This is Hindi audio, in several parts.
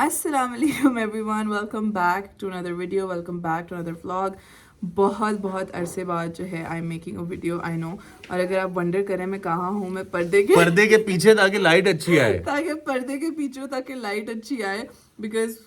Assalamualaikum everyone, welcome back to another video, welcome back to another vlog. बहुत अरसे बाद जो है I am making a video, I know. और अगर आप वंडर करें मैं कहाँ हूँ, मैं पर्दे के पीछे ताकि लाइट अच्छी आए ताकि पर्दे के पीछे हो, ताकि लाइट अच्छी आए। बिकॉज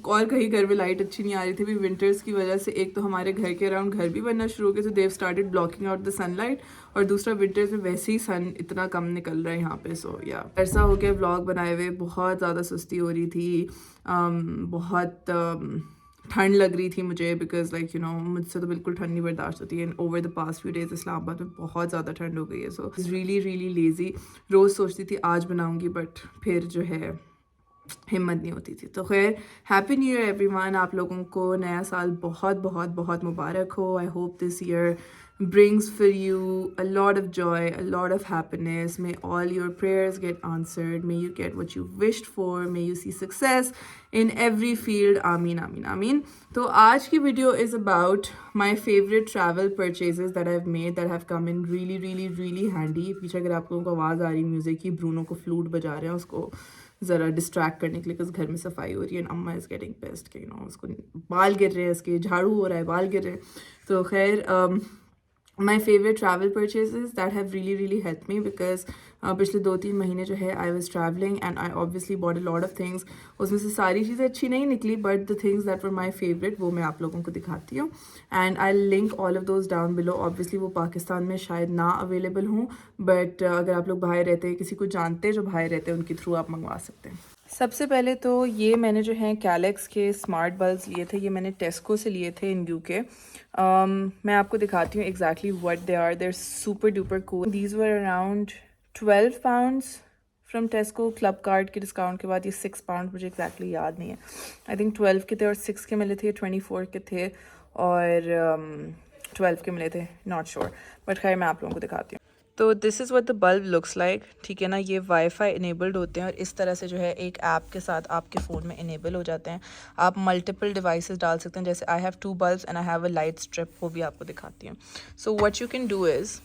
और कहीं घर में लाइट अच्छी नहीं आ रही थी भी विंटर्स की वजह से। एक तो हमारे घर के अराउंड घर भी बनना शुरू हो गए, तो they started blocking out the sunlight. और दूसरा विंटर्स में वैसे ही सन इतना कम निकल रहा है यहाँ पे। सो या ऐसा हो गया व्लॉग बनाए हुए, बहुत ज़्यादा सुस्ती हो रही थी, बहुत ठंड लग रही थी मुझे। बिकॉज लाइक यू नो मुझसे तो बिल्कुल ठंड नहीं बर्दाश्त होती है। And over the past few days Islamabad में बहुत ज़्यादा ठंड हो गई है। So really really lazy. रोज़ सोचती थी आज बनाऊँगी, बट फिर जो है हिम्मत नहीं होती थी। तो खैर, हैप्पी न्यू ईयर एवरीवन। आप लोगों को नया साल बहुत बहुत बहुत मुबारक हो। I hope this year brings for you a lot of joy, a lot of happiness. May all your prayers get answered. May you get what you wished for. May you see success in every field. Ameen, ameen, ameen. So आज की video is about my favorite travel purchases that I've made that have come in really really really handy. पीछे अगर आप लोगों को आवाज़ आ रही म्यूज़िक की, ब्रूनो को फ्लूट बजा रहे हैं, उसको ज़रा डिस्ट्रैक्ट करने के लिए, बिकॉज घर में सफाई हो रही है। अम्मा इज़ गेटिंग पेस्ट के, यू नो, उसको बाल गिर रहे हैं, इसके झाड़ू हो रहा है, बाल गिर रहे हैं। तो खैर, my favorite travel purchases that have really really helped me because पिछले 2-3 महीने जो है I was traveling and I obviously bought a lot of things. उसमें से सारी चीज़ें अच्छी नहीं निकली, but the things that were my favorite वो मैं आप लोगों को दिखाती हूँ। and I'll link all of those down below. obviously वो पाकिस्तान में शायद ना अवेलेबल हूँ, but अगर आप लोग बाहर रहते हैं, किसी को जानते हैं जो बाहर रहते हैं, उनके थ्रू आप मंगवा सकते हैं। सबसे पहले तो ये मैंने जो है कैलेक्स के स्मार्ट बल्ब्स लिए थे। ये मैंने टेस्को से लिए थे इन यूके। मैं आपको दिखाती हूँ exactly what they are. They're super duper cool. These were around 12 pounds from Tesco. Club card के डिस्काउंट के बाद ये 6 पाउंड, मुझे एग्जैक्टली याद नहीं है। आई थिंक 12 के थे और 6 के मिले थे, 24 के थे और 12 के मिले थे, नॉट श्योर। बट खैर मैं आप लोगों को दिखाती हूँ। तो this is what the bulb looks like, ठीक है ना। ये वाईफाई इनेबल्ड होते हैं और इस तरह से जो है एक ऐप के साथ आपके फ़ोन में इनेबल हो जाते हैं। आप मल्टीपल डिवाइसेस डाल सकते हैं। जैसे I have 2 bulbs and I have a light strip, वो भी आपको दिखाती हूँ। So what you can do is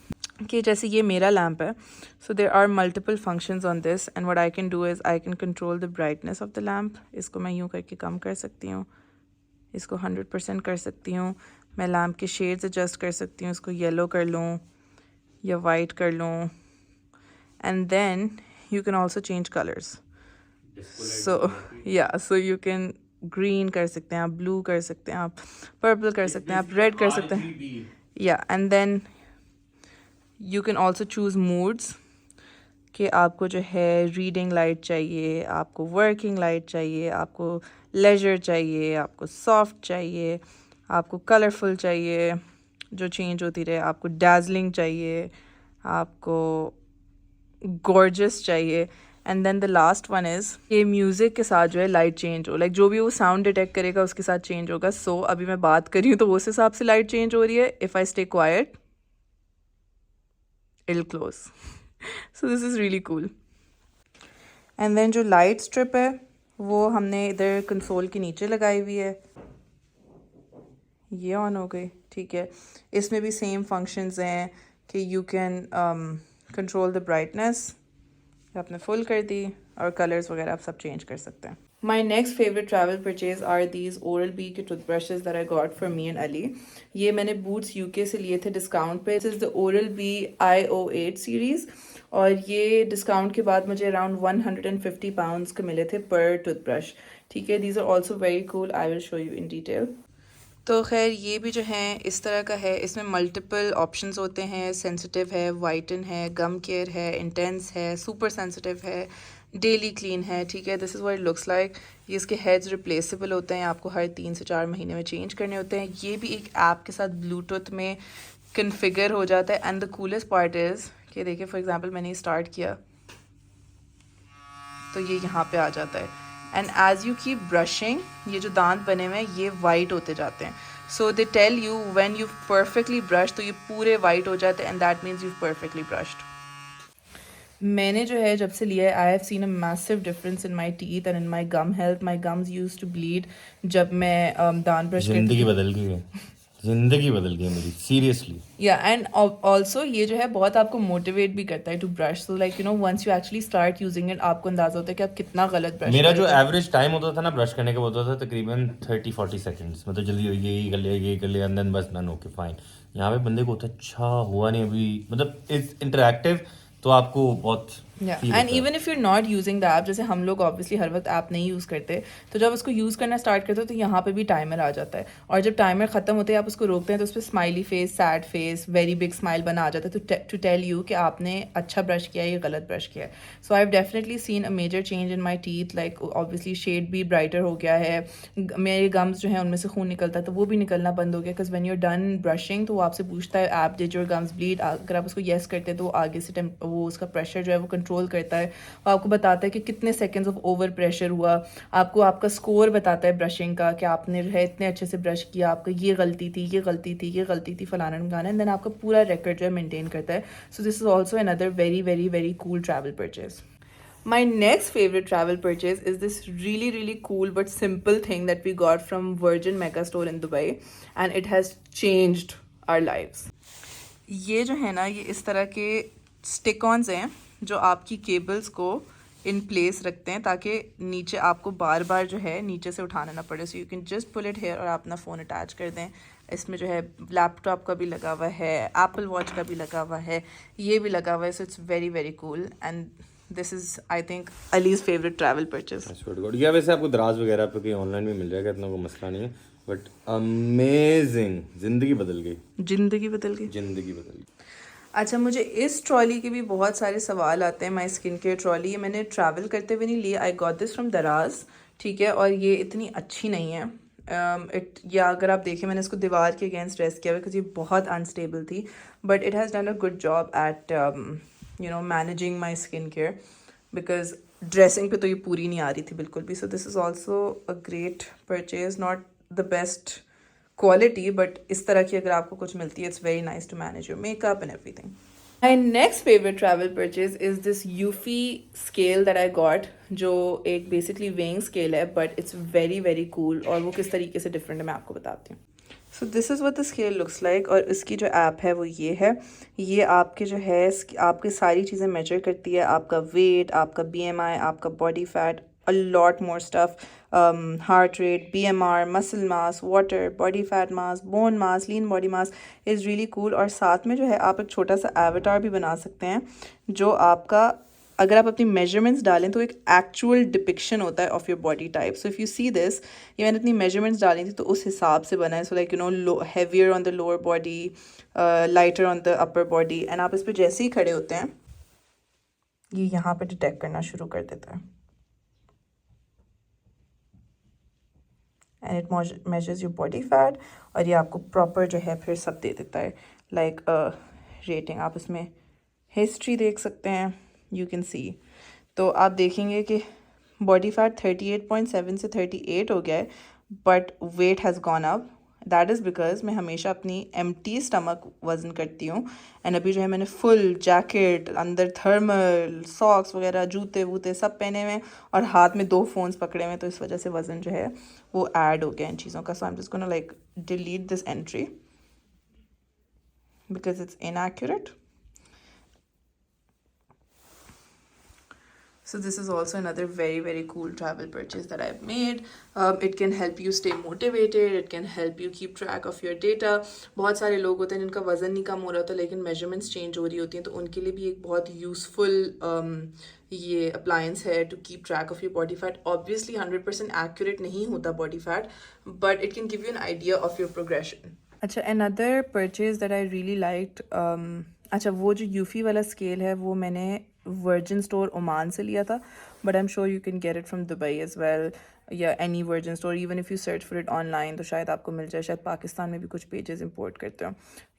कि जैसे ये मेरा लैम्प है, so there are multiple functions on this and what I can do is I can control the brightness of the lamp. इसको मैं यूँ करके कम कर सकती हूँ, इसको 100% कर सकती हूँ। मैं लैम्प के शेड्स एडजस्ट कर सकती हूँ, इसको येलो कर लूँ या वाइट कर लूँ। And then you can also change colours. So yeah so you can green कर सकते हैं आप, ब्लू कर सकते हैं आप, पर्पल कर सकते हैं आप, रेड कर सकते हैं। या and then you can also choose moods कि आपको जो है रीडिंग लाइट चाहिए, आपको वर्किंग लाइट चाहिए, आपको लेजर चाहिए, आपको सॉफ्ट चाहिए, आपको कलरफुल चाहिए जो चेंज होती रहे, आपको डैज़लिंग चाहिए, आपको गॉर्जियस चाहिए। And then the last one is ये म्यूज़िक के साथ जो है लाइट चेंज हो, लाइक जो भी वो साउंड डिटेक्ट करेगा उसके साथ चेंज होगा। सो अभी मैं बात कर रही हूँ तो उस हिसाब से लाइट चेंज हो रही है। If I stay quite it close. So this is really cool. And then जो लाइट स्ट्रिप है वो हमने इधर कंसोल के नीचे लगाई हुई है। ये ऑन हो गई, ठीक है। इसमें भी सेम फंक्शंस हैं कि you can control the brightness, आपने फुल कर दी, और कलर्स वगैरह आप सब चेंज कर सकते हैं। My next favourite travel purchase are these Oral B के toothbrushes that I got for me and Ali. ये मैंने बूट्स यूके से लिए थे डिस्काउंट पे। This is the Oral B IO8 series और ये डिस्काउंट के बाद मुझे अराउंड 150 पाउंड्स के मिले थे पर टूथब्रश, ठीक है। These are also very cool, I will show you in detail. तो खैर ये भी जो है इस तरह का है। इसमें मल्टीपल ऑप्शंस होते हैं। सेंसिटिव है, वाइटन है, गम केयर है, इंटेंस है, सुपर सेंसिटिव है, डेली क्लीन है, ठीक है। This is what it looks like. ये इसके हेड्स रिप्लेसेबल होते हैं, आपको हर 3 से 4 महीने में चेंज करने होते हैं। ये भी एक ऐप के साथ ब्लूटूथ में कन्फिगर हो जाता है। And the coolest part is कि देखिए फॉर एग्जांपल मैंने स्टार्ट किया तो ये यहाँ पे आ जाता है। And as you keep brushing, ये जो दांत बने हुए हैं ये वाइट होते जाते हैं। So they tell you when you perfectly brush, तो ये पूरे वाइट हो जाते हैं and that means you perfectly brushed. मैंने जो है जब से लिया है I have seen a massive difference in my teeth and in my gum health. My gums use to bleed जब मैं दांत ब्रश करती थी। जिंदगी बदल गई है। जिंदगी बदल गई मेरी, सीरियसली। या एंड ऑल्सो ये जो है बहुत आपको मोटिवेट भी करता है to brush, so like once you actually start using it आपको अंदाजा होता है कि आप कितना गलत ब्रश मेरा कर जो रहे थे। एवरेज टाइम होता था ना ब्रश करने का, वो होता था तकरीबन 30-40 सेकेंड्स, मतलब जल्दी यही कर लिया, यही कर लिया, एंड देन बस डन, ओके फाइन। यहाँ पे बंदे को होता है अच्छा हुआ नहीं अभी, मतलब इट्स इंटरैक्टिव, तो आपको बहुत या फील एंड होता है। Even if you not using the app, जैसे हम लोग ऑब्वियसली हर वक्त ऐप नहीं यूज़ करते, तो जब उसको यूज़ करना स्टार्ट करते हो तो यहाँ पे भी टाइमर आ जाता है, और जब टाइमर ख़त्म होते हैं आप उसको रोकते हैं तो उस पर smiley face, sad face, very big smile बना आ जाता है टू टेल यू कि आपने अच्छा ब्रश किया है या गलत ब्रश किया है। So I have definitely seen a major change in my teeth, like obviously shade भी ब्राइटर हो गया है, मेरे गम्स जो है उनमें से खून निकलता है तो वो भी निकलना बंद हो गया, because when you are done brushing तो वो आपसे पूछता है app did your gums bleed, अगर आप उसको येस करते हैं तो वो आगे से वो उसका प्रेशर जो है वो कंट्रोल करता है, और आपको बताता है कि कितने सेकेंड्स ऑफ ओवर प्रेशर हुआ, आपको आपका स्कोर बताता है ब्रशिंग का कि आपने जो है इतने अच्छे से ब्रश किया, आपका ये गलती थी, ये गलती थी, ये गलती थी, फलाना ढिमकाना, एंड देन आपका पूरा रिकॉर्ड जो है मेंटेन करता है। So this is also another very very very cool travel purchase. My next favorite travel purchase is this really really cool but simple thing that we got from Virgin Megastore in Dubai, and it has changed our lives. ये जो है ना, ये इस तरह के स्टिक ऑन्स हैं जो आपकी केबल्स को इन प्लेस रखते हैं ताकि नीचे आपको बार बार जो है नीचे से उठाना ना पड़े। So you can just pull it here और आप अपना फ़ोन अटैच कर दें। इसमें जो है लैपटॉप का भी लगा हुआ है, एप्पल वॉच का भी लगा हुआ है, ये भी लगा हुआ है। So it's very very cool, and this is I think Ali's favourite travel purchase. या वैसे आपको दराज वगैरह पे कहीं ऑनलाइन भी मिल जाएगा, इतना कोई मसला नहीं है, बट अमेजिंग, जिंदगी बदल गई, जिंदगी बदल गई। जिंदगी बदल गई। अच्छा, मुझे इस ट्रॉली के भी बहुत सारे सवाल आते हैं। माई स्किन केयर ट्रॉली, ये मैंने ट्रैवल करते हुए नहीं ली, आई गॉट दिस फ्रॉम दराज, ठीक है, और ये इतनी अच्छी नहीं है। या अगर आप देखें मैंने इसको दीवार के अगेंस्ट रेस्ट किया हुआ बिकॉज ये बहुत अनस्टेबल थी, but it has done a good job at managing my skin care, because dressing पे तो ये पूरी नहीं आ रही थी बिल्कुल भी। So this is also a great purchase, not the best quality, but इस तरह की अगर आपको कुछ मिलती है, it's very nice to manage your makeup and everything. My next favorite travel purchase is this Eufy scale that I got, जो एक basically weighing scale है, but it's very very cool, और वो किस तरीके से different है मैं आपको बताती हूँ। So this is what the scale looks like, और इसकी जो ऐप है वो ये है। ये आपके जो है आपकी सारी चीज़ें मेजर करती है, आपका वेट, आपका BMI, आपका body fat, a lot more stuff, heart rate, BMR, muscle mass, water, body fat mass, bone mass, lean body mass is really cool। और साथ में जो है आप एक छोटा सा एवटार भी बना सकते हैं जो आपका, अगर आप अपनी मेजरमेंट्स डालें तो एक एक्चुअल डिपिक्शन होता है of your body type. So if you see this, ये मैंने अपनी मेजरमेंट्स डाली थी तो उस हिसाब से बना है। So like heavier on the lower body, lighter on the upper body, and आप इस पर जैसे ही खड़े होते हैं ये यहाँ पे डिटेक्ट करना शुरू कर देता है, and it measures your body fat, और ये आपको प्रॉपर जो है फिर सब दे देता है, लाइक रेटिंग। आप इसमें हिस्ट्री देख सकते हैं, यू कैन सी। तो आप देखेंगे कि बॉडी फैट 38.7 से 38 हो गया है, but weight has gone up. That is because मैं हमेशा अपनी एम्प्टी स्टमक वज़न करती हूँ, एंड अभी जो है मैंने फुल जैकेट, अंदर थर्मल, सॉक्स वगैरह, जूते वूते सब पहने हुए हैं, और हाथ में 2 फ़ोन्स पकड़े हुए हैं, तो इस वजह से वज़न जो है वो ऐड हो गया इन चीज़ों का। So I am just gonna like delete this entry because it's inaccurate. So this is also another very very cool travel purchase that I've made. It can help you stay motivated, it can help you keep track of your data. बहुत सारे लोग होते हैं जिनका वज़न नहीं कम हो रहा होता लेकिन मेजरमेंट्स चेंज हो रही होती हैं, तो उनके लिए भी एक बहुत यूज़फुल ये अप्लायंस है to keep track of your body fat. Obviously 100% accurate नहीं होता body fat, but it can give you an idea of your progression. अच्छा, another purchase that I really liked, अच्छा वो जो यूफ़ी वाला स्केल है वो मैंने वर्जिन स्टोर ओमान से लिया था, but I am sure you can get it from Dubai as well, या any Virgin store, even if you search for it online तो शायद आपको मिल जाए। शायद पाकिस्तान में भी कुछ पेजेस इंपोर्ट करते हो।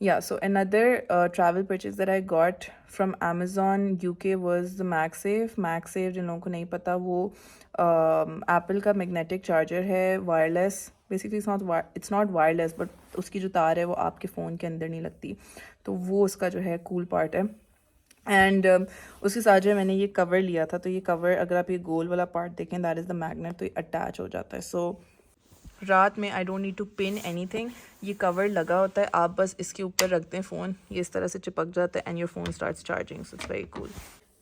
Yeah so another travel purchase that I got from Amazon UK was the MagSafe. जिन लोगों को नहीं पता, वो एप्पल का मैग्नेटिक चार्जर है, wireless. Basically it's not wireless, but उसकी जो तार है वो आपके फ़ोन के अंदर नहीं लगती, तो वो उसका जो है कूल पार्ट है। एंड उसके साथ जो है मैंने ये कवर लिया था, तो ये कवर अगर आप ये गोल वाला पार्ट देखें दैट इज़ द मैग्नेट, तो ये अटैच हो जाता है। सो रात में I don't need to pin anything, ये कवर लगा होता है, आप बस इसके ऊपर रखते हैं फ़ोन, ये इस तरह से चिपक जाता है and your phone starts charging, so it's very cool.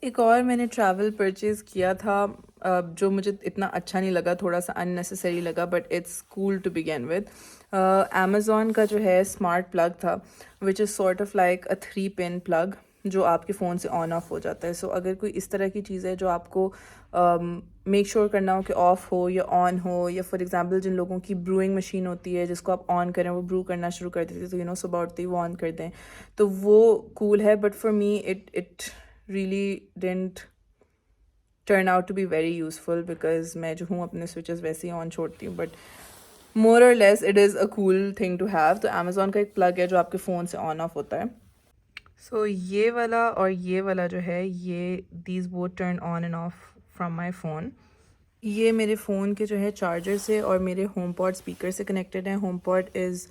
एक और मैंने ट्रैवल परचेज़ किया था जो मुझे इतना अच्छा नहीं लगा, थोड़ा सा अननेसेसरी लगा, but it's cool to begin with. Amazon का जो है स्मार्ट प्लग था, which is sort of like a 3 pin plug जो आपके फ़ोन से ऑन ऑफ हो जाता है। सो अगर कोई इस तरह की चीज़ है जो आपको मेक श्योर करना हो कि ऑफ़ हो या ऑन हो, या फॉर एग्जांपल जिन लोगों की ब्रूइंग मशीन होती है जिसको आप ऑन करें वो ब्रू करना शुरू कर देती है, तो यू नो सुबह उठते ही वो ऑन कर दें, तो वो कूल है। But for me it really didn't turn out to be very useful, because मैं जो हूँ अपने स्विचेस वैसे ही ऑन छोड़ती हूँ, but more or less it is a cool thing to have. तो अमेज़ॉन का एक प्लग है जो आपके फ़ोन से ऑन ऑफ होता है। सो ये वाला और ये वाला जो है, ये these both turn on end of from my phone. ये मेरे फ़ोन के जो है चार्जर से और मेरे होम पॉड स्पीकर से कनेक्टेड है। HomePod is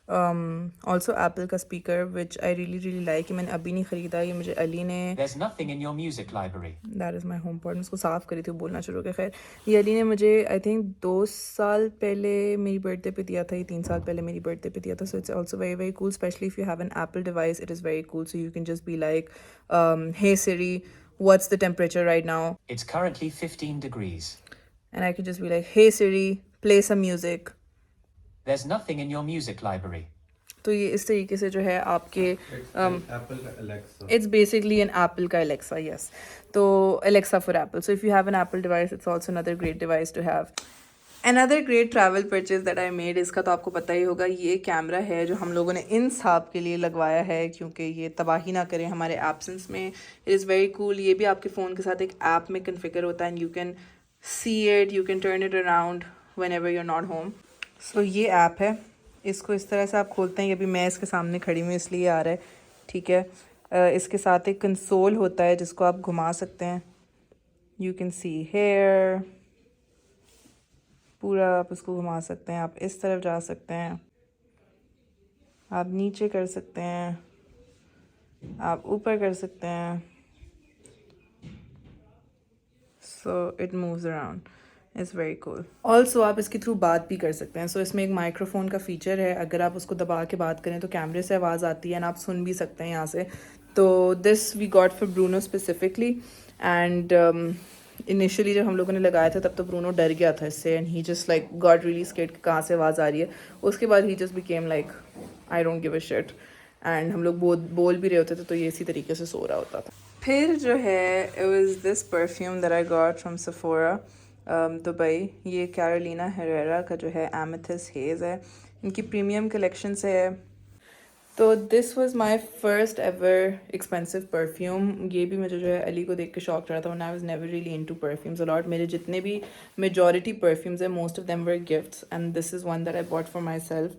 also Apple का speaker which I really like. मैंने अभी नहीं ख़रीदा, ये मुझे अली ने, There's nothing in your music library. That is my home pod, मैं उसको साफ़ करी थी, बोलना शुरू किया। खैर, ये अली ने मुझे आई थिंक 2 साल पहले मेरी बर्थडे पे दिया था, ये 3 साल पहले मेरी बर्थडे पे दिया था। So it's also very cool, especially if you have an Apple device, it is very cool. So you can just be like, hey Siri, what's the temperature right now? It's currently 15 degrees. And I could just be like, hey Siri, play some music. There's nothing in your music library. तो ये इस तरीके से जो है आपके एप्पल का Alexa, it's basically an Apple का एलेक्सा, यस। तो Alexa for Apple. So if you have an Apple device, it's also another great device to have. Another great travel purchase that I made, इसका तो आपको पता ही होगा, ये कैमरा है जो हम लोगों ने इन साहब के लिए लगवाया है क्योंकि ये तबाही ना करें हमारे एब्सेंस में। It is very cool. ये भी आपके फ़ोन के साथ एक ऐप में कन्फिगर होता है and you can see it, you can turn it around whenever you are not home. So ये ऐप है, इसको इस तरह से आप खोलते हैं, ये भी मैं इसके सामने खड़ी हूँ इसलिए आ रहा है, ठीक है। इसके साथ एक कंसोल होता है जिसको आप घुमा सकते हैं, यू कैन सी हेयर, पूरा आप इसको घुमा सकते हैं। आप इस तरफ जा सकते हैं, आप नीचे कर सकते हैं, आप ऊपर कर सकते हैं। So it moves around, it's very cool. Also आप इसके थ्रू बात भी कर सकते हैं। सो इसमें एक माइक्रोफोन का फीचर है, अगर आप उसको दबा के बात करें तो कैमरे से आवाज़ आती है एंड आप सुन भी सकते हैं यहाँ से। तो this we got for Bruno specifically, and initially जब हम लोगों ने लगाया था तब तो ब्रूनो डर गया था इससे, and he just like got really scared कि कहाँ से आवाज़ आ रही है। उसके बाद ही just became like I don't give a shit, and हम लोग बोल भी रहे होते थे तो ये इसी तरीके से सो रहा होता था। फिर जो है it was this perfume that I got from Sephora Dubai. ये कैरोलिना हेरेरा का जो है एमेथिस्ट हेज़ है, इनकी प्रीमियम कलेक्शन से है। तो this was my first ever expensive perfume. ये भी मुझे जो है अली को देख के शौक चढ़ा था, I was never really into perfumes a lot. मेरे जितने भी मेजॉरिटी परफ्यूम्स है, most of them were gifts, and this is one that I bought for myself.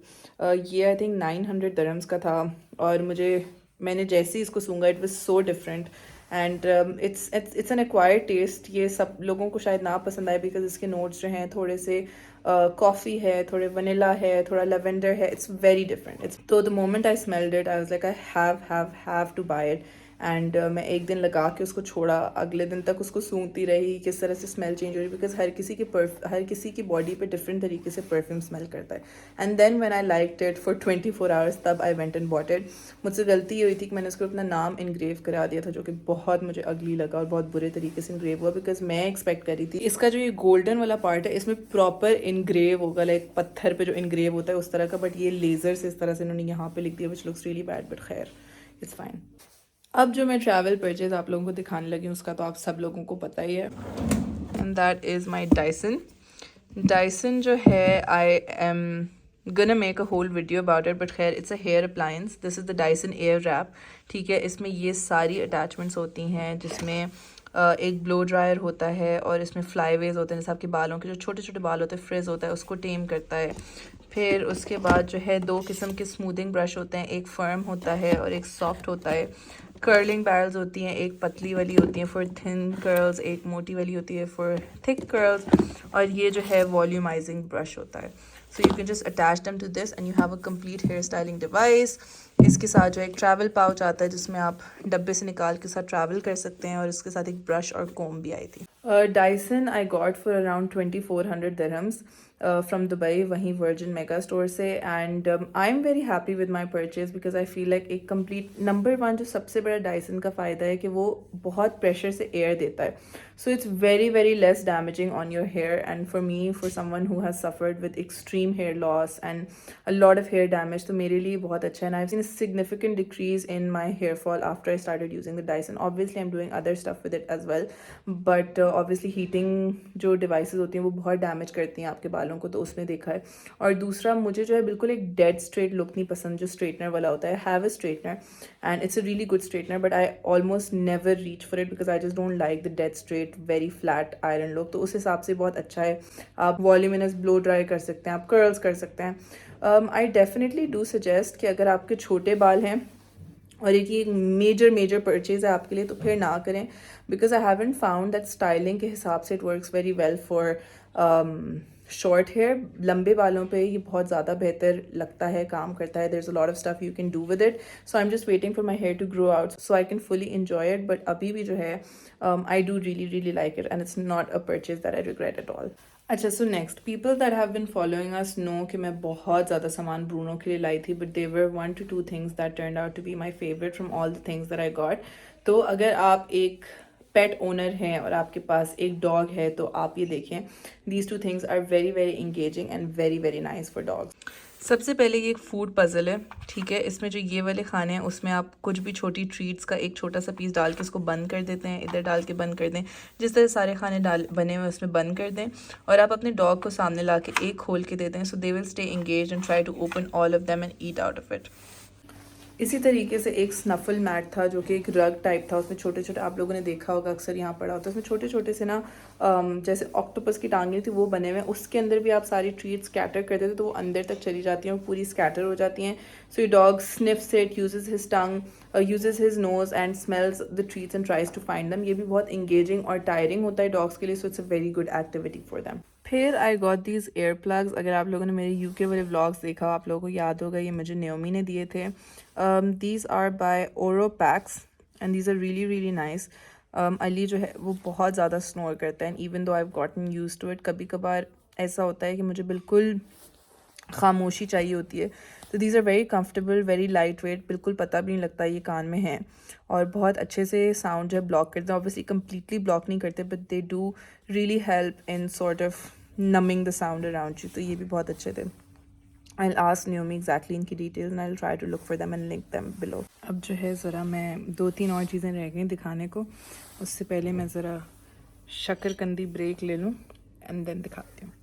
ये आई थिंक 900 dirhams का था, और मैंने जैसे ही इसको सूंघा it was so different, and it's an acquired taste. ये सब लोगों को शायद ना पसंद आए बिकॉज इसके नोट्स जो हैं थोड़े से कॉफ़ी है, थोड़े वनीला है, थोड़ा लेवेंडर है, इट्स वेरी डिफरेंट। इट्स तो the moment I smelled it I was like I have to buy it, and मैं एक दिन लगा के उसको छोड़ा, अगले दिन तक उसको सूंघती रही, किस तरह से स्मेल चेंज हो रही, बिकॉज हर किसी की बॉडी पे डिफरेंट तरीके से परफ्यूम स्मेल करता है। And then when I liked it for 24 hours, तब I went and bought it. मुझसे गलती ये हुई थी कि मैंने उसको अपना नाम इनग्रेव करा दिया था, जो कि बहुत मुझे अगली लगा और बहुत बुरे तरीके से इनग्रेव हुआ, बिकॉज मैं एक्सपेक्ट करी थी इसका जो ये गोल्डन वाला पार्ट है इसमें प्रॉपर इनग्रेव होगा, लाइक पत्थर पे जो इनग्रेव होता है उस तरह का, बट ये लेज़र से इस तरह से इन्होंने यहाँ पे लिख दिया, which looks really bad, but खैर इट्स फाइन। अब जो मैं ट्रैवल परचेज आप लोगों को दिखाने लगी हूँ उसका तो आप सब लोगों को पता ही है, and that is my Dyson जो है, I am gonna make a whole video about it, but खैर it's a hair appliance. This is the Dyson Airwrap, ठीक है। इसमें ये सारी attachments होती हैं, जिसमें एक ब्लो ड्रायर होता है और इसमें फ्लाईवेज होते हैं, जैसे आपके बालों के जो छोटे छोटे बाल होते हैं, फ्रिज होता है, उसको टेम करता है। फिर उसके बाद जो है 2 किस्म के स्मूदिंग ब्रश होते हैं, एक फर्म होता है और एक सॉफ्ट होता है। कर्लिंग बैरल्स होती हैं, एक पतली वाली होती हैं फॉर थिन कर्ल्स, एक मोटी वाली होती है फॉर थिक कर्ल्स, और ये जो है वॉल्यूमाइजिंग ब्रश होता है। So you can just attach them to this and you have a complete hair styling device. इसके साथ जो एक ट्रैवल पाउच आता है जिसमें आप डब्बे से निकाल के साथ ट्रैवल कर सकते हैं, और इसके साथ एक ब्रश और कोम भी आई थी। Dyson I got for around 2400 dirhams from Dubai, वहीं वर्जिन मेगा स्टोर से। And I am very happy with my purchase because I feel like एक कंप्लीट नंबर वन जो सबसे बड़ा डाइसन का फ़ायदा है कि वो बहुत प्रेशर से एयर देता है, so it's very very less damaging on your hair. And for me, for someone who has suffered with extreme hair loss and a lot of hair damage, तो मेरे लिए बहुत अच्छा है। And I have seen a significant decrease in my hair fall after I started using the Dyson. Obviously I am doing other stuff with it as well, but obviously heating जो डिवाइसेस होती हैं वो बहुत डैमेज करती हैं आपके बालों को, तो उसमें देखा है। और दूसरा, मुझे जो है बिल्कुल एक डेड स्ट्रेट लुक नहीं पसंद जो स्ट्रेटनर वाला होता है। Have a straightener and it's a really good straightener, but I almost never reach for it because I just don't like the dead straight very flat iron look. तो उस हिसाब से बहुत अच्छा है। आप वॉल्यूमिनस ब्लो ड्राई कर सकते हैं, आप कर्ल्स कर सकते हैं। आई डेफिनेटली डू सजेस्ट कि अगर आपके छोटे बाल हैं और एक मेजर परचेज है आपके लिए, तो फिर ना करें, because I haven't found that styling के हिसाब से it works very well for short hair. लंबे बालों पे ये बहुत ज़्यादा बेहतर लगता है, काम करता है। There is a lot of stuff you can do with it, so I am just waiting for my hair to grow out so I can fully enjoy it. But अभी भी जो है I do really like it and it's not a purchase that I regret at all. अच्छा, so next, people that have been following us know कि मैं बहुत ज़्यादा सामान ब्रूनो के लिए लाई थी, but there were 1 to 2 things that turned out to be my favourite from all the things that I got. तो अगर आप एक पेट ओनर हैं और आपके पास एक डॉग है, तो आप ये देखें, these 2 things are very very engaging and very very nice for dogs. सबसे पहले ये एक फूड पजल है, ठीक है। इसमें जो ये वाले खाने हैं उसमें आप कुछ भी छोटी ट्रीट्स का एक छोटा सा पीस डाल के इसको बंद कर देते हैं, इधर डाल के बंद कर दें, जिस तरह सारे खाने बने हुए उसमें बंद कर दें, और आप अपने डॉग को सामने ला के एक खोल के दे दें, so they will stay engaged and try to open all of them and eat out of it. इसी तरीके से एक स्नफल मैट था जो कि एक रग टाइप था, उसमें छोटे छोटे, आप लोगों ने देखा होगा अक्सर यहाँ पड़ा होता है, उसमें छोटे छोटे से ना जैसे ऑक्टोपस की टांगें थी वो बने हुए हैं, उसके अंदर भी आप सारी ट्रीट स्कैटर करते थे तो वो अंदर तक चली जाती हैं और पूरी स्कैटर हो जाती हैं। सो ये dog sniffs it, uses his tongue, uses his nose and smells the treats and tries to find them. ये भी बहुत इंगेजिंग और टायरिंग होता है डॉग्स के लिए, so it's a very good activity for them. फिर I got these ear plugs. अगर आप लोगों ने मेरे यूके वाले व्लॉग्स देखा, आप लोगों को याद होगा, ये मुझे नेओमी ने दिए थे। These are by Oro packs and these are really nice. Ali जो है वो बहुत ज़्यादा स्नोर करता है, and even though I have gotten used to it, कभी कभार ऐसा होता है कि मुझे बिल्कुल खामोशी चाहिए होती है, तो these are very comfortable, very light weight, बिल्कुल पता भी नहीं लगता ये कान में है, और बहुत अच्छे से साउंड जो है ब्लॉक करते हैं। ऑब्वियसली कंप्लीटली ब्लॉक नहीं करते, but they do really help in sort of numbing the sound around you, तो ये भी बहुत अच्छे थे। I'll ask Naomi exactly इनकी details and I'll try to look for them and link them below। अब जो है ज़रा मैं 2-3 और चीज़ें रह गई दिखाने को, उससे पहले मैं ज़रा शक्करकंदी ब्रेक ले लूँ and then दिखाती हूँ।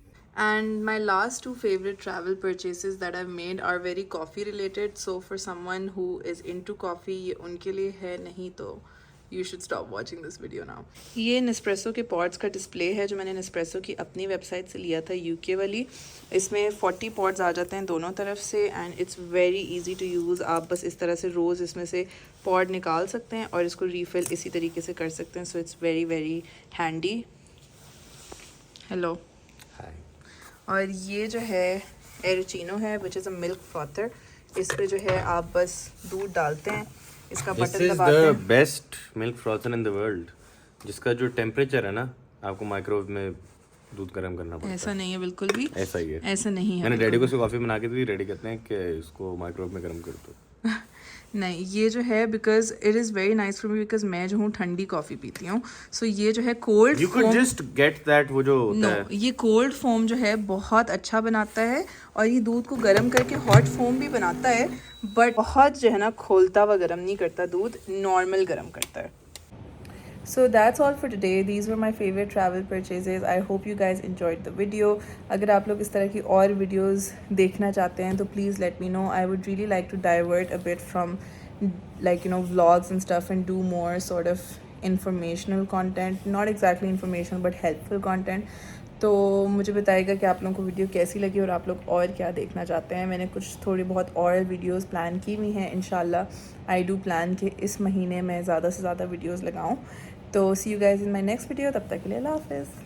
And my last 2 favorite travel purchases that I've made are very coffee related, so for someone who is into coffee ये उनके लिए है, नहीं तो you should stop watching this video now। ये नेस्प्रेसो के पॉट्स का डिस्प्ले है जो मैंने नेस्प्रेसो की अपनी वेबसाइट से लिया था, यूके वाली। इसमें 40 पॉट्स आ जाते हैं दोनों तरफ से and it's very easy to use. आप बस इस तरह से रोज़ इसमें से पॉट निकाल सकते हैं और इसको रीफ़िल इसी तरीके से कर सकते हैं, so it's very very handy. Hello, hi. और ये जो है एरोचिनो है which is a milk frother. इस पे जो है आप बस दूध डालते हैं, इसका बटन दबाते हैं। This is the best milk frother in the world, जिसका जो टेम्परेचर है ना, आपको माइक्रोवेव में दूध गर्म करना पड़ता है। ऐसा नहीं है बिल्कुल भी, ऐसा ही है, ऐसा नहीं है। मैंने डैडी को कॉफ़ी बना के दी, डैडी कहते हैं कि इसको माइक्रोवेव में गर्म कर दो। नहीं, ये जो है because it is very nice for me, because मैं जो हूँ ठंडी कॉफ़ी पीती हूँ, सो ये जो है cold you could just get that, वो जो होता है ये कोल्ड फोम जो है बहुत अच्छा बनाता है, और ये दूध को गर्म करके हॉट फोम भी बनाता है, बट बहुत जो है ना खोलता हुआ गर्म नहीं करता दूध, नॉर्मल गर्म करता है। So that's all for today. These were my favorite travel purchases. I hope you guys enjoyed the video. अगर आप लोग इस तरह की और videos देखना चाहते हैं तो please let me know. I would really like to divert a bit from like, you know, vlogs and stuff and do more sort of informational content. Not exactly informational but helpful content. तो मुझे बताइएगा कि आप लोगों को वीडियो कैसी लगी और आप लोग और क्या देखना चाहते हैं। मैंने कुछ थोड़ी बहुत और वीडियोस प्लान की हुई हैं, इंशाल्लाह आई डू प्लान कि इस महीने में ज़्यादा से ज़्यादा वीडियोस लगाऊं। तो see you guys in my next video, तब तक के लिए अल्लाह हाफ़िज़।